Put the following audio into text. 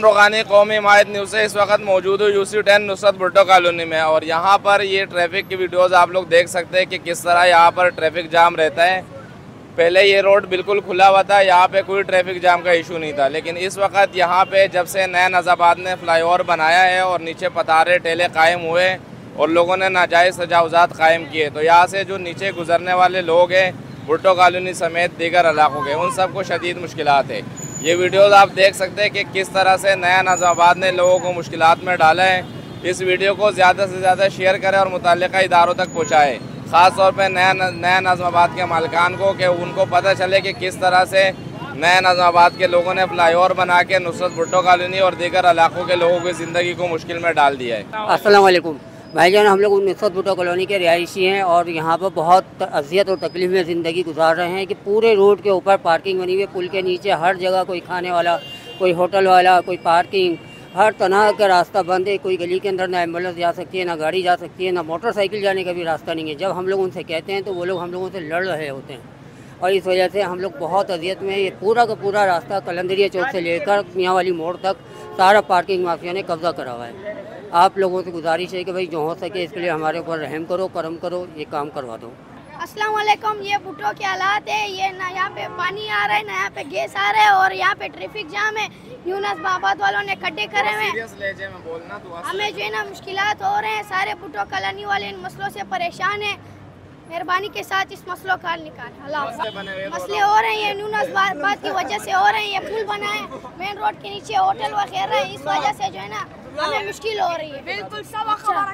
रुगानी कौमी हिमायत न्यूज़ से इस वक्त मौजूद हूँ UC10 नुसरत भुट्टो कॉलोनी में। और यहाँ पर ये ट्रैफिक की वीडियोज़ आप लोग देख सकते हैं कि किस तरह यहाँ पर ट्रैफिक जाम रहता है। पहले ये रोड बिल्कुल खुला हुआ था, यहाँ पे कोई ट्रैफिक जाम का इशू नहीं था, लेकिन इस वक्त यहाँ पे जब से नया नज़ाबाद ने फ्लाईओवर बनाया है और नीचे पतारे टेले कायम हुए और लोगों ने नाजायज़ तजावुज़ात कायम किए, तो यहाँ से जो नीचे गुजरने वाले लोग हैं भुट्टो कॉलोनी समेत दीगर इलाकों के, उन सबको शदीद मुश्किलात है। ये वीडियोज़ आप देख सकते हैं कि किस तरह से नया नज़ाबाद ने लोगों को मुश्किलात में डाला है। इस वीडियो को ज़्यादा से ज़्यादा शेयर करें और मुतल्लिका इदारों तक पहुँचाएँ, ख़ास तौर पे नया नज़ाबाद के मालिकान को, कि उनको पता चले कि किस तरह से नया नज़ाबाद के लोगों ने फ्लाईओवर बना के नुसरत भुट्टो कॉलोनी और दीगर इलाकों के लोगों की ज़िंदगी को मुश्किल में डाल दिया है। अस्सलाम वालेकुम भाईजान, हम लोग नुसरत भुट्टो कॉलोनी के रिहायशी हैं और यहाँ पर बहुत अज़ियत और तकलीफ़ में ज़िंदगी गुजार रहे हैं कि पूरे रोड के ऊपर पार्किंग बनी हुई है, पुल के नीचे हर जगह कोई खाने वाला, कोई होटल वाला, कोई पार्किंग, हर तरह का रास्ता बंद है। कोई गली के अंदर ना एम्बुलेंस जा सकती है, ना गाड़ी जा सकती है, ना मोटरसाइकिल जाने का भी रास्ता नहीं है। जब हम लोग उनसे कहते हैं तो वो लोग हम लोगों से लड़ रहे होते हैं और इस वजह से हम लोग बहुत अजियत में। ये पूरा का पूरा रास्ता कलंदरिया चौक से लेकर मियाँ वाली मोड़ तक सारा पार्किंग माफिया ने कब्जा करा हुआ है। आप लोगों से गुजारिश है कि भाई जो हो सके इसके लिए हमारे ऊपर रहम करो, करम करो, ये काम करवा दो। अस्सलाम वालेकुम। ये भुट्टो के हालात है, ये ना यहाँ पे पानी आ रहा है, ना यहाँ पे गैस आ रहा है और यहाँ पे ट्रैफिक जाम है। यूनस बाबाद वालों ने खड्डे करे हुए हैं। हमें जो है ना मुश्किलात हो रहे हैं, सारे भुट्टो कॉलोनी वाले इन मसलों से परेशान हैं। मेहरबानी के साथ इस मसलों का निकाल। मसले हो रहे हैं यूनस बाबाद की वजह से हो रहे हैं। ये पुल बना है मेन रोड के नीचे, होटल वगैरह, इस वजह से जो है ना हमें मुश्किल हो रही है। बिल्कुल सब